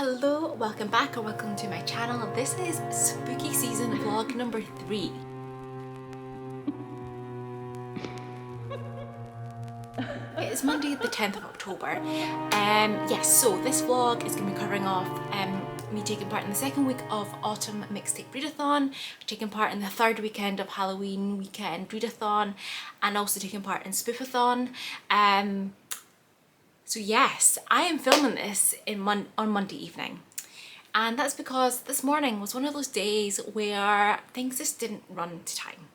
Hello, welcome back or welcome to my channel. This is spooky season vlog number 3. It is Monday the 10th of October. Yes, so this vlog is going to be covering off me taking part in the second week of Autumn Mixtape Readathon, taking part in the third weekend of Halloween weekend Readathon, and also taking part in Spoopathon. So yes, I am filming this on Monday evening, and that's because this morning was one of those days where things just didn't run to time.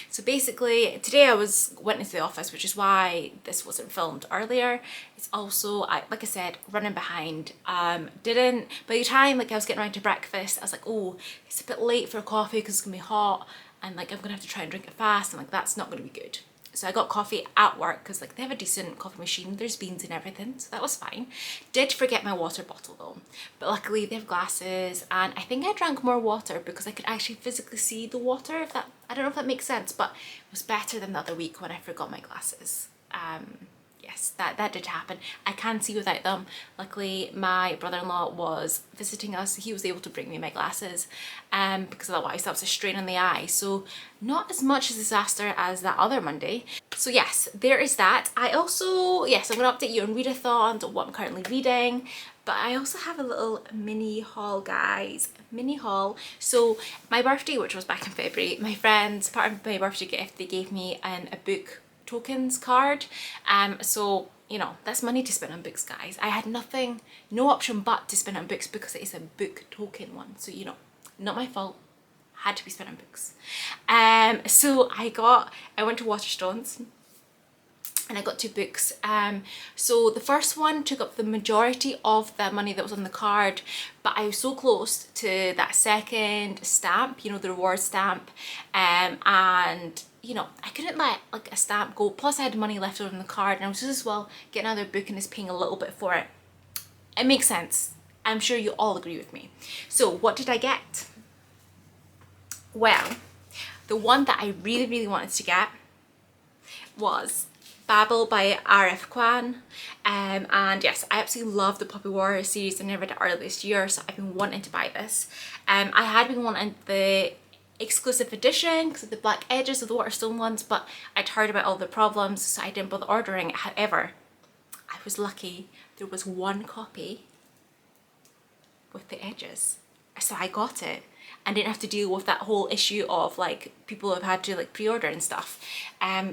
So basically today I went into the office, which is why this wasn't filmed earlier. It's also, like I said, running behind. By the time I was getting around to breakfast, I was like, oh, it's a bit late for a coffee because it's gonna be hot, and I'm gonna have to try and drink it fast, and that's not gonna be good. So I got coffee at work because they have a decent coffee machine, there's beans and everything, so that was fine. Did forget my water bottle though, but luckily they have glasses, and I think I drank more water because I could actually physically see the water, I don't know if that makes sense, but it was better than the other week when I forgot my glasses. Yes, that did happen. I can see without them. Luckily my brother-in-law was visiting us, he was able to bring me my glasses, because otherwise that was a strain on the eye. So not as much a disaster as that other Monday. So yes, there is that. I also, yes, I'm going to update you on readathons, what I'm currently reading, but I also have a little mini haul, guys. Mini haul. So my birthday, which was back in February, my friends, part of my birthday gift, they gave me a book tokens card. So you know, that's money to spend on books, guys. I had no option but to spend on books because it is a book token one. So you know, not my fault. Had to be spent on books. So I went to Waterstones and I got 2 books. So the first one took up the majority of the money that was on the card, but I was so close to that second stamp, you know, the reward stamp, and you know, I couldn't let a stamp go. Plus I had money left over in the card, and I was just as well getting another book and just paying a little bit for it. It makes sense. I'm sure you all agree with me. So what did I get? Well, the one that I really wanted to get was Babel by R.F. Kwan, and yes, I absolutely love the Poppy Warrior series. I read it earlier this year, so I've been wanting to buy this. I had been wanting the exclusive edition because of the black edges of the Waterstone ones, but I'd heard about all the problems, so I didn't bother ordering it. However, I was lucky, there was one copy with the edges, so I got it and didn't have to deal with that whole issue of people have had to pre-order and stuff.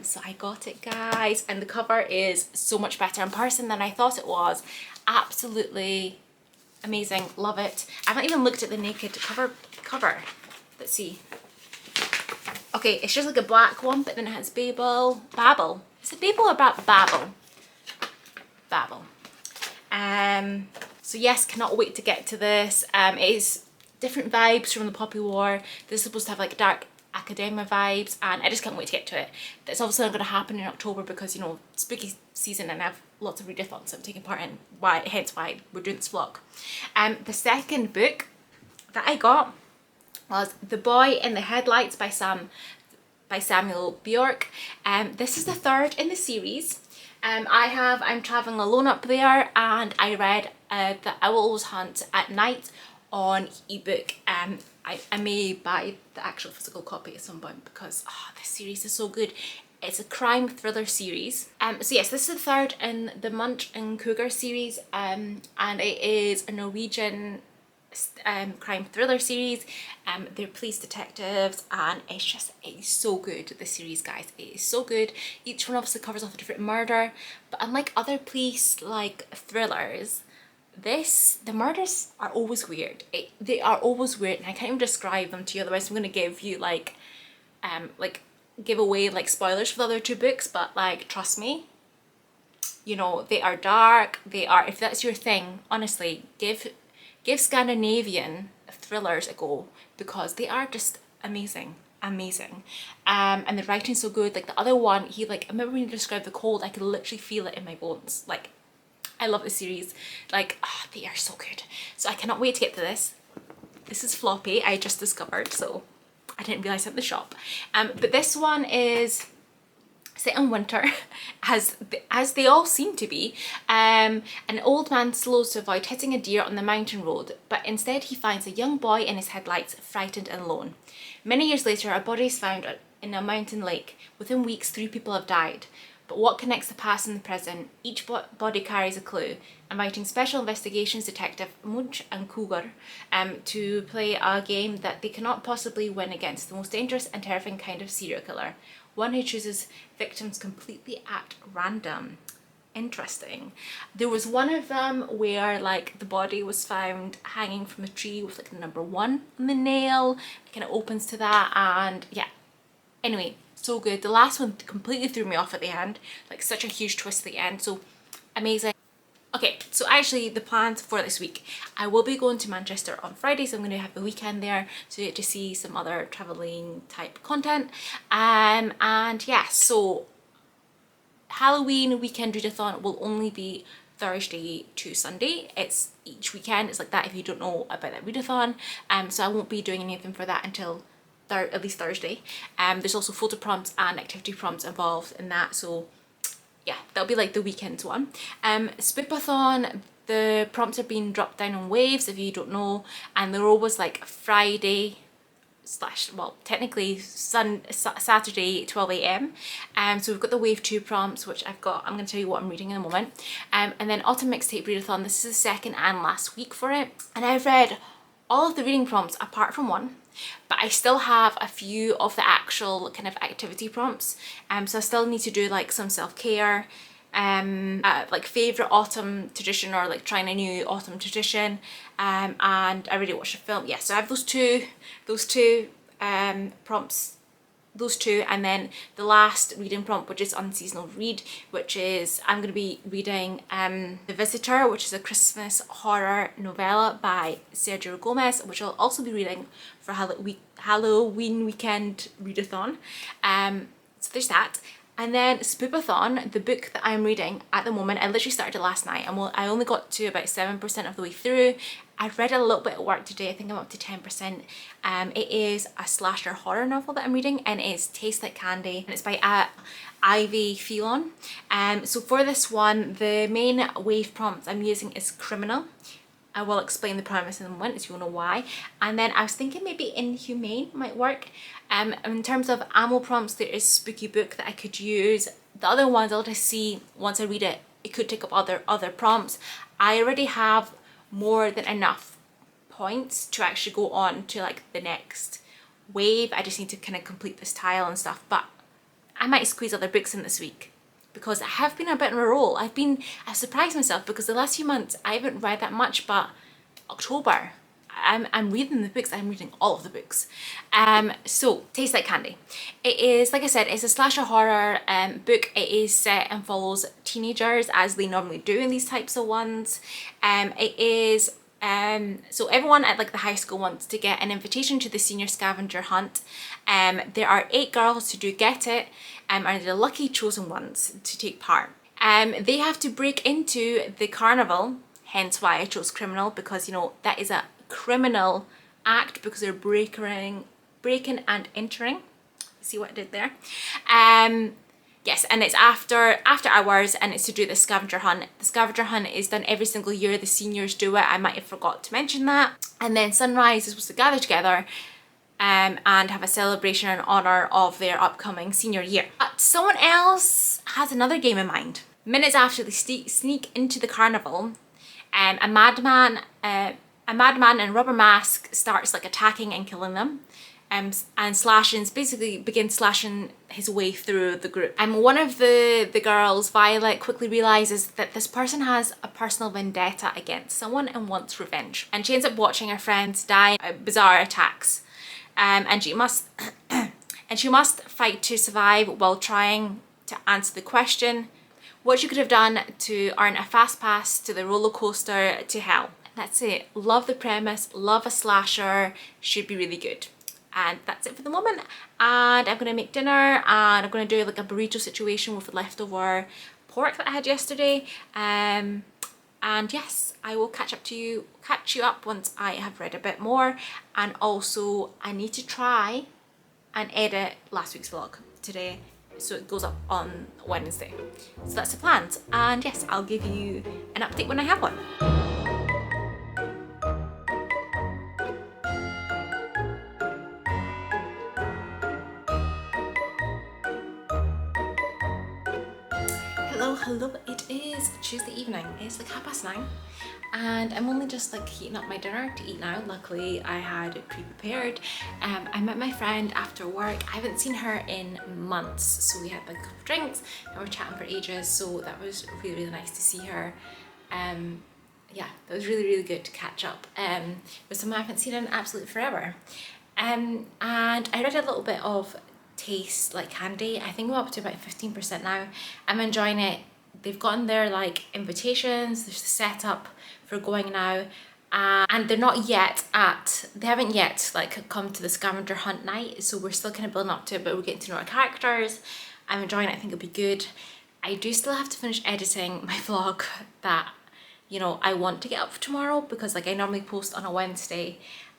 So I got it, guys, and the cover is so much better in person than I thought it was. Absolutely amazing, love it. I haven't even looked at the naked cover. Let's see. Okay, it's just a black one, but then it has Babel. Is it Babel or Babel? Babel. So yes, cannot wait to get to this. It is different vibes from the Poppy War. This is supposed to have dark academia vibes, and I just can't wait to get to it. That's obviously not going to happen in October because, you know, spooky season and I have lots of readathons I'm taking part in, hence why we're doing this vlog. The second book that I got was The Boy in the Headlights by Samuel Bjork. This is the third in the series. I'm traveling alone up there, and I read The Owl's Hunt at Night on ebook. I may buy the actual physical copy at some point because this series is so good. It's a crime thriller series. So yes, this is the third in the Munch and Cougar series, and it is a Norwegian crime thriller series. They're police detectives, and it is so good, this series, guys. It is so good. Each one obviously covers off a different murder, but unlike other police thrillers, the murders are always weird. They are always weird, and I can't even describe them to you, otherwise I'm going to give you give away spoilers for the other 2 books, but trust me, you know, they are dark. They are, if that's your thing, honestly, give Scandinavian thrillers a go because they are just amazing. And the writing's so good. The other one, I remember when you described the cold, I could literally feel it in my bones. I love this series. They are so good. So I cannot wait to get to this. This is floppy, I just discovered, so I didn't realise it in the shop. But this one is set in winter, as they all seem to be. An old man slows to avoid hitting a deer on the mountain road, but instead he finds a young boy in his headlights, frightened and alone. Many years later, a body is found in a mountain lake. Within weeks, 3 people have died. But what connects the past and the present? Each body carries a clue, inviting Special Investigations Detective Munch and Cougar to play a game that they cannot possibly win against the most dangerous and terrifying kind of serial killer, one who chooses victims completely at random. Interesting. There was one of them where like the body was found hanging from a tree with like the number 1 on the nail. It kind of opens to that, and yeah. Anyway, so good. The last one completely threw me off at the end, like such a huge twist at the end, so amazing. Okay, so actually the plans for this week, I will be going to Manchester on Friday, so I'm going to have a weekend there to see some other travelling type content. And yeah, so Halloween weekend readathon will only be Thursday to Sunday. It's each weekend, it's like that if you don't know about that readathon. So I won't be doing anything for that until at least Thursday. There's also photo prompts and activity prompts involved in that, so yeah, that'll be like the weekends one. Spoopathon, the prompts are being dropped down on waves if you don't know, and they're always like Friday slash, well, technically Saturday 12 AM. So we've got the wave 2 prompts, which I'm going to tell you what I'm reading in a moment. And then autumn mixtape readathon, this is the second and last week for it, and I've read all of the reading prompts apart from one, but I still have a few of the actual kind of activity prompts. So I still need to do like some self-care, like favourite autumn tradition, or like trying a new autumn tradition, and I already watched a film. Yeah, so I have those two prompts, those two, and then the last reading prompt, which is unseasonal read, which is I'm going to be reading The Visitor, which is a Christmas horror novella by Sergio Gomez, which I'll also be reading for Halloween weekend readathon. So there's that. And then Spoopathon, the book that I'm reading at the moment, I literally started it last night, and I only got to about 7% of the way through. I've read a little bit at work today, I think I'm up to 10%. It is a slasher horror novel that I'm reading, and it is Taste Like Candy, and it's by Ivy Phelan. So for this one, the main wave prompt I'm using is criminal. I will explain the premise in a moment, so you'll know why. And then I was thinking maybe inhumane might work. In terms of ammo prompts, there is spooky book that I could use. The other ones I'll just see once I read it. It could take up other prompts. I already have more than enough points to actually go on to like the next wave. I just need to kind of complete this tile and stuff, but I might squeeze other books in this week, because I have been a bit on a roll. I've surprised myself, because the last few months I haven't read that much, but October, I'm reading the books. I'm reading all of the books. So Taste Like Candy. It is, like I said, it's a slasher horror book. It is set and follows teenagers as they normally do in these types of ones. It is so everyone at like the high school wants to get an invitation to the senior scavenger hunt. There are 8 girls who do get it, and they're the lucky chosen ones to take part. They have to break into the carnival, hence why I chose criminal, because you know that is a criminal act, because they're breaking and entering. See what I did there? Yes, and it's after hours, and it's to do the scavenger hunt. The scavenger hunt is done every single year. The seniors do it. I might have forgot to mention that. And then sunrise is supposed to gather together and have a celebration in honour of their upcoming senior year. But someone else has another game in mind. Minutes after they sneak into the carnival, a madman in a rubber mask starts like attacking and killing them. And basically begins slashing his way through the group. And one of the girls, Violet, quickly realises that this person has a personal vendetta against someone and wants revenge. And she ends up watching her friends die in bizarre attacks. And she must fight to survive while trying to answer the question what you could have done to earn a fast pass to the roller coaster to hell. That's it. Love the premise, love a slasher, should be really good. And that's it for the moment. And I'm gonna make dinner, and I'm gonna do like a burrito situation with the leftover pork that I had yesterday. And yes, I will catch you up once I have read a bit more. And also I need to try and edit last week's vlog today. so it goes up on Wednesday. So that's the plans, and yes, I'll give you an update when I have one. Hello, it is Tuesday evening. It's like 9:30 and I'm only just like heating up my dinner to eat now. Luckily I had it pre-prepared. I met my friend after work. I haven't seen her in months, so we had like a couple of drinks and we were chatting for ages, so that was really nice to see her. Yeah, that was really good to catch up with someone I haven't seen in absolutely forever. And I read a little bit of Taste Like Candy. I think we're up to about 15% now. I'm enjoying it. They've gotten their like invitations, there's the setup for going now, and they're not yet they haven't yet like come to the scavenger hunt night, so we're still kind of building up to it, but we're getting to know our characters. I'm enjoying it. I think it'll be good. I do still have to finish editing my vlog that, you know, I want to get up for tomorrow, because like I normally post on a Wednesday.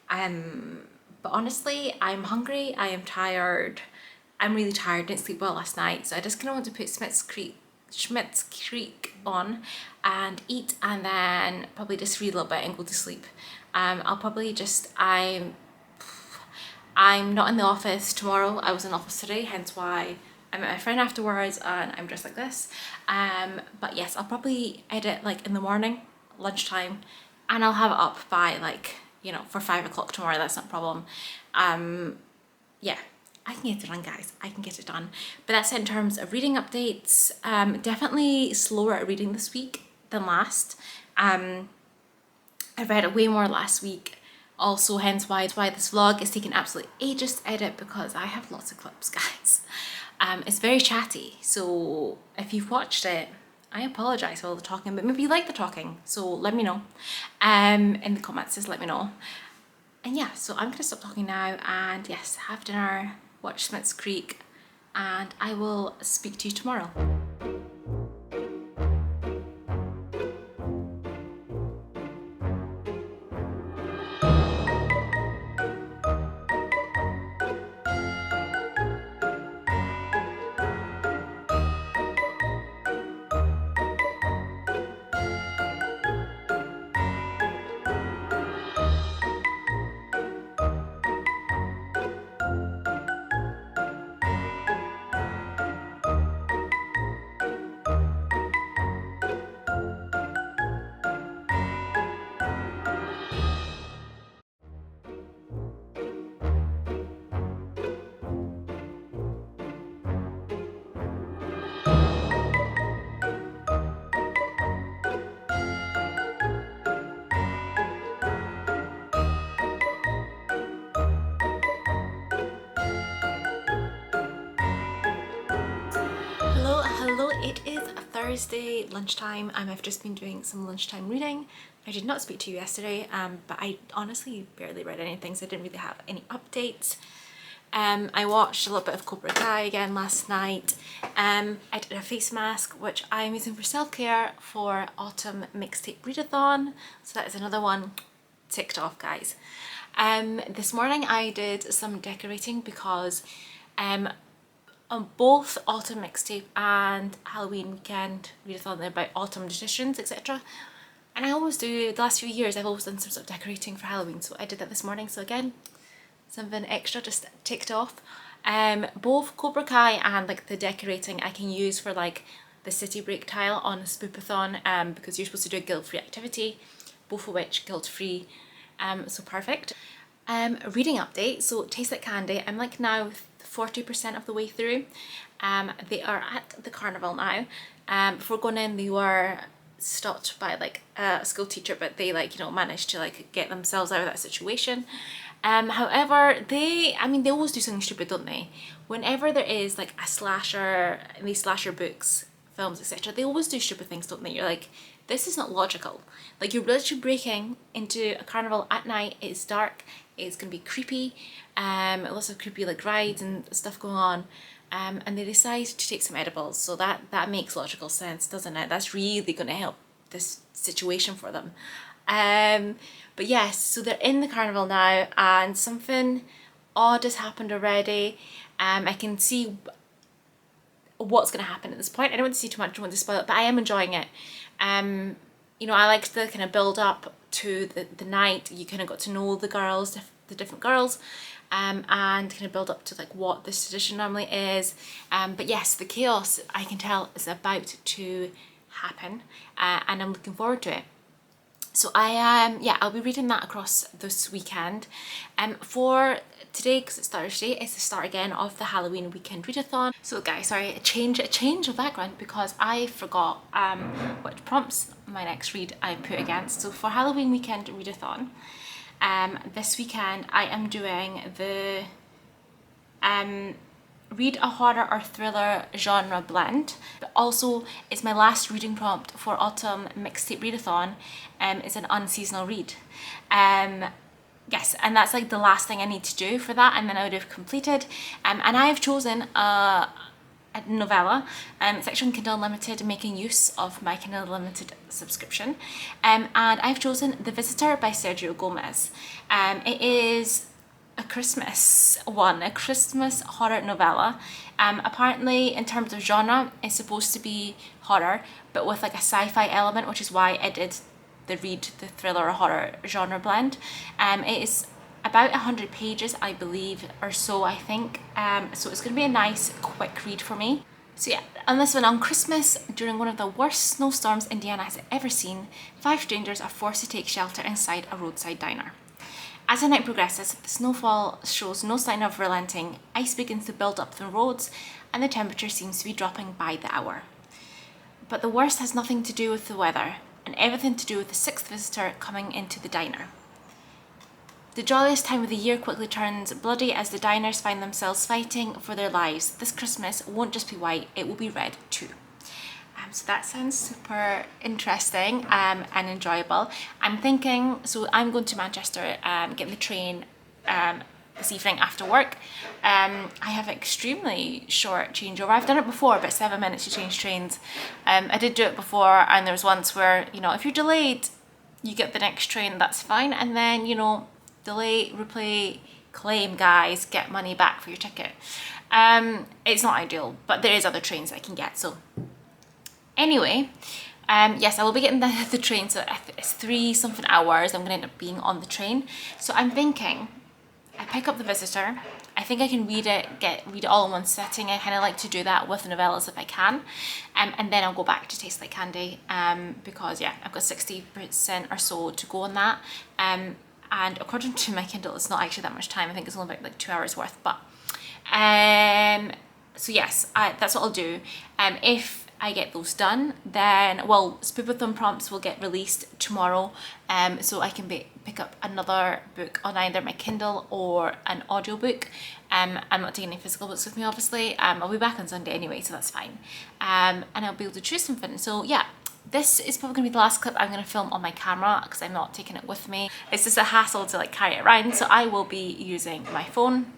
But honestly, I'm hungry, I am tired. I'm really tired, didn't sleep well last night, so I just kind of want to put Schmidt's Creek on and eat, and then probably just read a little bit and go to sleep. I'll probably just, I'm not in the office tomorrow. I was in the office today, hence why I met my friend afterwards and I'm dressed like this. But yes, I'll probably edit like in the morning, lunchtime, and I'll have it up by like, you know, for 5 o'clock tomorrow. That's not a problem. Yeah, I can get it done, guys. I can get it done. But that's it in terms of reading updates. Definitely slower at reading this week than last. I read way more last week. Also, hence why this vlog is taking absolutely ages to edit, because I have lots of clips, guys. It's very chatty, so if you've watched it, I apologise for all the talking, but maybe you like the talking, so let me know. In the comments, just let me know. And yeah, so I'm gonna stop talking now, and yes, have dinner, watch Smith's Creek, and I will speak to you tomorrow. Hello, it is a Thursday lunchtime. I've just been doing some lunchtime reading. I did not speak to you yesterday, but I honestly barely read anything, so I didn't really have any updates. I watched a little bit of Cobra Kai again last night. I did a face mask, which I'm using for self-care for Autumn Mixtape Readathon, so that is another one ticked off, guys. This morning I did some decorating, because on both Autumn Mixtape and Halloween Weekend Readathon, they're about autumn traditions, etc. And I always do, the last few years I've always done some sort of decorating for Halloween, so I did that this morning. So again, something extra just ticked off. Both Cobra Kai and like the decorating I can use for like the city break tile on a Spoopathon, because you're supposed to do a guilt-free activity, both of which guilt-free, so perfect. Reading update, so Taste Like Candy, I'm like now 40% of the way through. They are at the carnival now. Before going in, they were stopped by like a school teacher, but they like, you know, managed to like get themselves out of that situation. However, they always do something stupid, don't they? Whenever there is like a slasher, in these slasher books, films, etc., they always do stupid things, don't they? You're like, this is not logical. Like, you're literally breaking into a carnival at night, it's dark, it's gonna be creepy, lots of creepy like rides and stuff going on, and they decide to take some edibles, so that makes logical sense, doesn't it? That's really gonna help this situation for them. But yes, so they're in the carnival now, and something odd has happened already. I can see what's going to happen at this point. I don't want to see too much, I don't want to spoil it, but I am enjoying it. You know, I liked the kind of build up to the night. You kind of got to know the girls, the different girls, and kind of build up to like what this tradition normally is. But yes, the chaos, I can tell, is about to happen, and I'm looking forward to it. So I'll be reading that across this weekend. For today, because it's Thursday, it's the start again of the Halloween weekend readathon. So guys, sorry, a change of background because I forgot what prompts my next read I put against. So for Halloween weekend readathon, this weekend I am doing the read a horror or thriller genre blend, but also it's my last reading prompt for autumn mixtape readathon. It's an unseasonal read. Yes, and that's like the last thing I need to do for that, and then I would have completed. And I have chosen a novella. It's actually on Kindle Unlimited, making use of my Kindle Unlimited subscription. And I've chosen The Visitor by Sergio Gomez. It is a Christmas one, a Christmas horror novella. Apparently, in terms of genre, it's supposed to be horror, but with like a sci-fi element, which is why I did the thriller or horror genre blend. It is about 100 pages, I believe, or so, I think. So it's going to be a nice, quick read for me. So yeah, on this one, on Christmas, during one of the worst snowstorms Indiana has ever seen, 5 strangers are forced to take shelter inside a roadside diner. As the night progresses, the snowfall shows no sign of relenting, ice begins to build up the roads, and the temperature seems to be dropping by the hour. But the worst has nothing to do with the weather, and everything to do with the 6th visitor coming into the diner. The jolliest time of the year quickly turns bloody as the diners find themselves fighting for their lives. This Christmas won't just be white, it will be red too. So that sounds super interesting and enjoyable. I'm thinking, so I'm going to Manchester, getting the train this evening after work. I have an extremely short changeover. I've done it before, but 7 minutes to change trains. I did do it before, and there was once where, you know, if you're delayed, you get the next train, that's fine. And then, you know, delay, replay, claim, guys, get money back for your ticket. It's not ideal, but there is other trains I can get, so. Anyway, yes, I will be getting the train, so it's 3 something hours I'm going to end up being on the train. So I'm thinking, I pick up The Visitor. I think I can read it all in one sitting. I kind of like to do that with novellas if I can. And then I'll go back to Taste Like Candy, because yeah, I've got 60% or so to go on that. And according to my Kindle, it's not actually that much time. I think it's only about like 2 hours worth, but so yes, that's what I'll do. If I get those done, then, well, Spoopathon prompts will get released tomorrow, so I can pick up another book on either my Kindle or an audiobook. I'm not taking any physical books with me, obviously. I'll be back on Sunday anyway, so that's fine. And I'll be able to choose something. So yeah, this is probably going to be the last clip I'm going to film on my camera because I'm not taking it with me. It's just a hassle to like carry it around, so I will be using my phone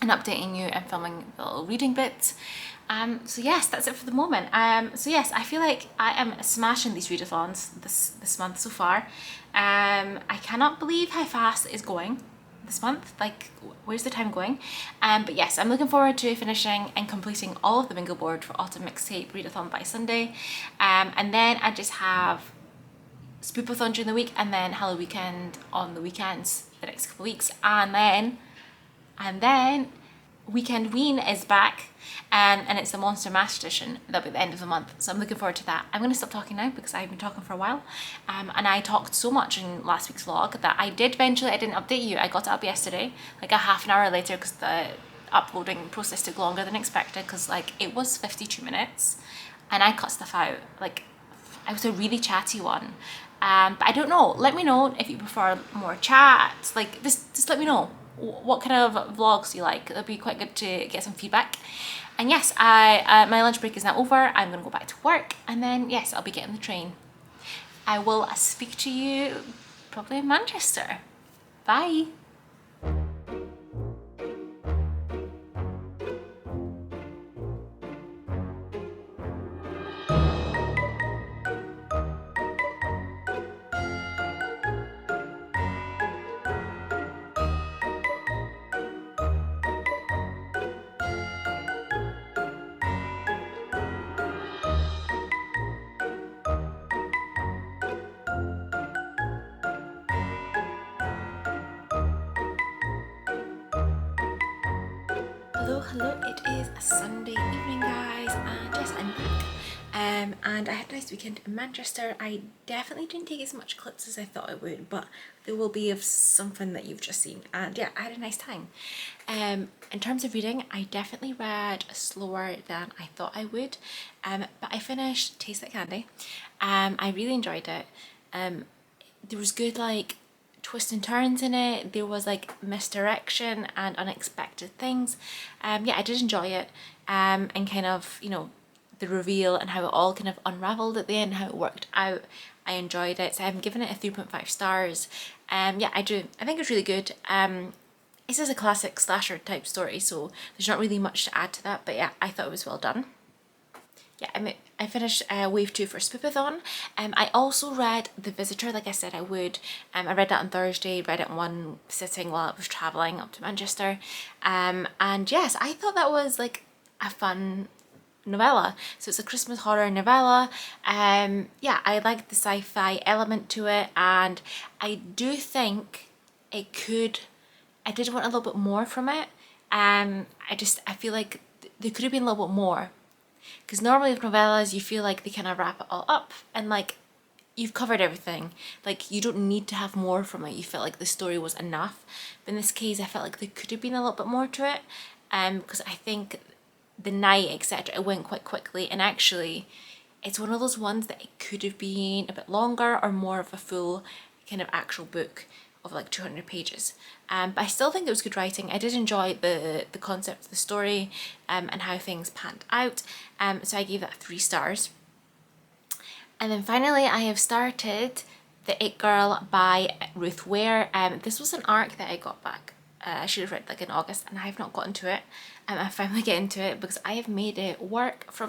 and updating you and filming the little reading bits. So yes, that's it for the moment. So yes, I feel like I am smashing these readathons this month so far. I cannot believe how fast it is going this month. Like, where's the time going? But yes, I'm looking forward to finishing and completing all of the bingo board for Autumn Mixtape Readathon by Sunday. And then I just have Spoopathon during the week, and then Halloweekend on the weekends the next couple of weeks, and then Weekend Ween is back, and it's the Monster Mash edition. That'll be at the end of the month, so I'm looking forward to that. I'm going to stop talking now because I've been talking for a while, and I talked so much in last week's vlog that I didn't update you. I got it up yesterday, like a half an hour later, because the uploading process took longer than expected, because like it was 52 minutes and I cut stuff out. Like, I was a really chatty one. But I don't know, let me know if you prefer more chat. Like, just let me know what kind of vlogs you like. It'll be quite good to get some feedback. And yes, my lunch break is now over. I'm gonna go back to work, and then yes, I'll be getting the train. I will speak to you probably in Manchester. Bye. Hello, it is a Sunday evening, guys, and yes, I'm back. And I had a nice weekend in Manchester. I definitely didn't take as much clips as I thought I would, but there will be of something that you've just seen. And yeah, I had a nice time. In terms of reading, I definitely read slower than I thought I would, but I finished Taste Like Candy. I really enjoyed it. There was good twists and turns in it. There was like misdirection and unexpected things. Yeah, I did enjoy it. And kind of, you know, the reveal and how it all kind of unraveled at the end, how it worked out. I enjoyed it. So I'm giving it a 3.5 stars. Yeah, I do. I think it's really good. This is a classic slasher type story, so there's not really much to add to that, but yeah, I thought it was well done. Yeah, I finished wave 2 for Spoopathon. I also read The Visitor, like I said I would. I read that on Thursday, read it in one sitting while I was travelling up to Manchester. And yes, I thought that was like a fun novella. So it's a Christmas horror novella. Yeah, I like the sci-fi element to it, and I do think it could, I did want a little bit more from it. I feel like there could have been a little bit more. Because normally with novellas, you feel like they kind of wrap it all up and like you've covered everything. Like you don't need to have more from it. You felt like the story was enough. But in this case, I felt like there could have been a little bit more to it. Because I think the night, etc., it went quite quickly. And actually, it's one of those ones that it could have been a bit longer or more of a full kind of actual book of like 200 pages. But I still think it was good writing. I did enjoy the concept of the story and how things panned out. So I gave that 3 stars. And then finally I have started The It Girl by Ruth Ware. This was an arc that I got back. I should have read like in August, and I have not gotten to it. I'm finally getting to it because I have made it work for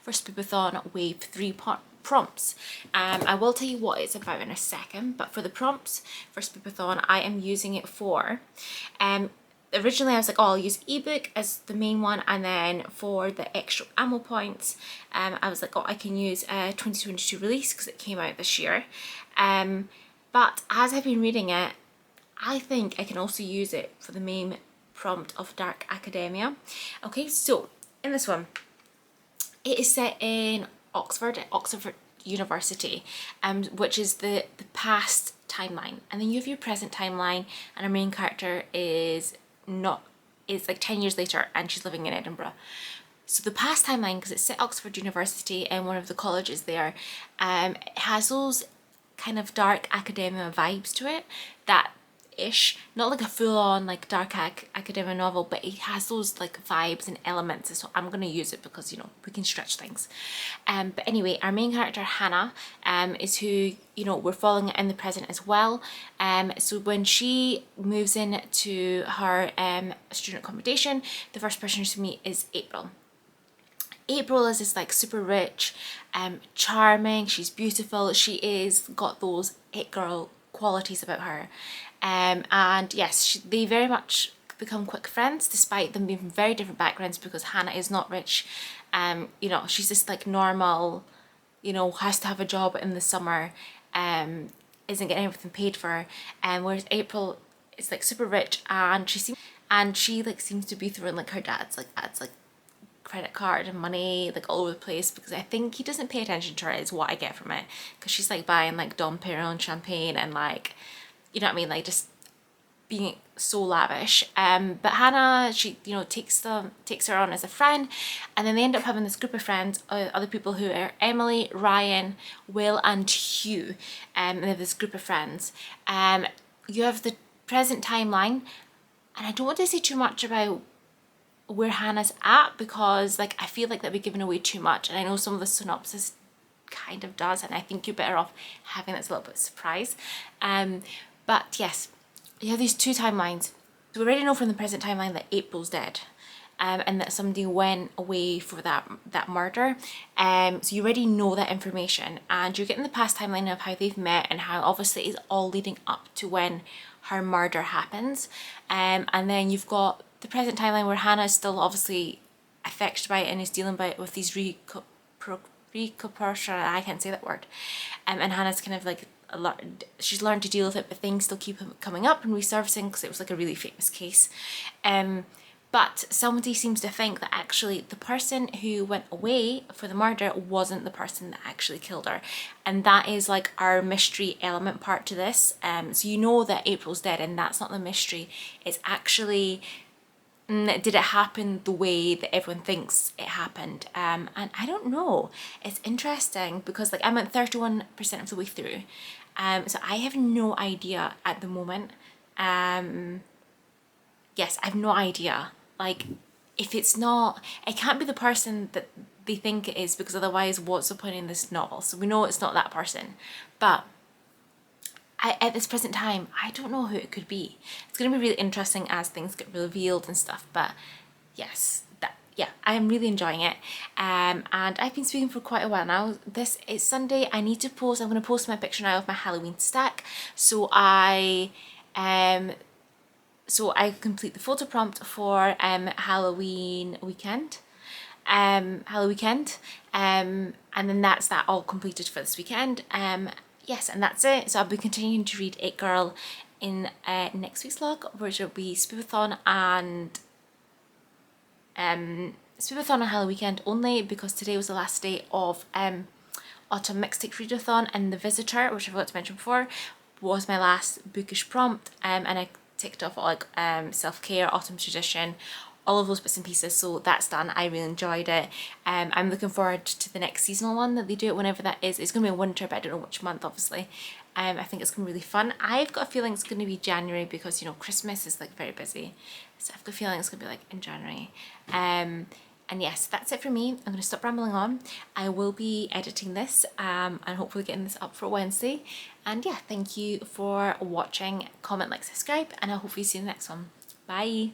Spoopathon Wave 3 prompts. I will tell you what it's about in a second, but for the prompts for Spoopathon, I am using it for originally I was like, oh, I'll use ebook as the main one, and then for the extra ammo points, I was like, oh, I can use a 2022 release because it came out this year. But as I've been reading it, I think I can also use it for the main prompt of Dark Academia. Okay, so in this one, it is set in Oxford, at Oxford University, which is the past timeline. And then you have your present timeline, and our main character is like 10 years later, and she's living in Edinburgh. So the past timeline, because it's set at Oxford University and one of the colleges there, it has those kind of dark academia vibes to it, that ish, not like a full-on like dark academia novel, but it has those like vibes and elements, so I'm gonna use it because, you know, we can stretch things. But anyway, our main character Hannah is who, you know, we're following in the present as well. So when she moves in to her student accommodation, the first person to meet is April. April is this like super rich, charming, she's beautiful, she is got those it girl qualities about her. And yes, they very much become quick friends despite them being from very different backgrounds, because Hannah is not rich. You know, she's just like normal, you know, has to have a job in the summer, isn't getting everything paid for, whereas April is like super rich, and she like seems to be throwing like her dad's like credit card and money like all over the place, because I think he doesn't pay attention to her is what I get from it, because she's like buying like Dom Perignon champagne and like, you know what I mean, like just being so lavish. But Hannah, she, you know, takes her on as a friend, and then they end up having this group of friends, other people who are Emily, Ryan, Will and Hugh, and they have this group of friends. You have the present timeline, and I don't want to say too much about where Hannah's at, because like I feel like that'd be giving away too much, and I know some of the synopsis kind of does, and I think you're better off having this a little bit of surprise. But yes, you have these 2 timelines. So we already know from the present timeline that April's dead, and that somebody went away for that murder. So you already know that information, and you're getting the past timeline of how they've met and how obviously it's all leading up to when her murder happens. And then you've got the present timeline where Hannah is still obviously affected by it and is dealing with these repercussions, I can't say that word. And Hannah's kind of like, she's learned to deal with it, but things still keep coming up and resurfacing because it was like a really famous case. But somebody seems to think that actually the person who went away for the murder wasn't the person that actually killed her. And that is like our mystery element part to this. So you know that April's dead, and that's not the mystery. It's actually, did it happen the way that everyone thinks it happened? And I don't know. It's interesting because like I'm at 31% of the way through. So I have no idea at the moment. Yes, I have no idea. Like, if it's not, it can't be the person that they think it is, because otherwise what's the point in this novel? So we know it's not that person. But at this present time, I don't know who it could be. It's going to be really interesting as things get revealed and stuff. But yes, yeah, I am really enjoying it. And I've been speaking for quite a while now. This is Sunday. I need to post, I'm going to post my picture now of my Halloween stack. So I complete the photo prompt for Halloween weekend. And then that's that all completed for this weekend. Yes, and that's it. So I'll be continuing to read It Girl in next week's vlog, which will be Spoopathon and Halloween weekend only, because today was the last day of Autumn mixtape readathon, and The Visitor, which I forgot to mention before, was my last bookish prompt, and I ticked off like self-care, autumn tradition, all of those bits and pieces. So that's done. I really enjoyed it. I'm looking forward to the next seasonal one that they do it whenever that is. It's going to be in winter, but I don't know which month, obviously. I think it's going to be really fun. I've got a feeling it's going to be January, because you know Christmas is like very busy, so I've got a feeling it's going to be like in January. And yes, that's it for me. I'm going to stop rambling on. I will be editing this and hopefully getting this up for Wednesday. And yeah, thank you for watching. Comment, like, subscribe, and I'll hopefully see you in the next one. Bye.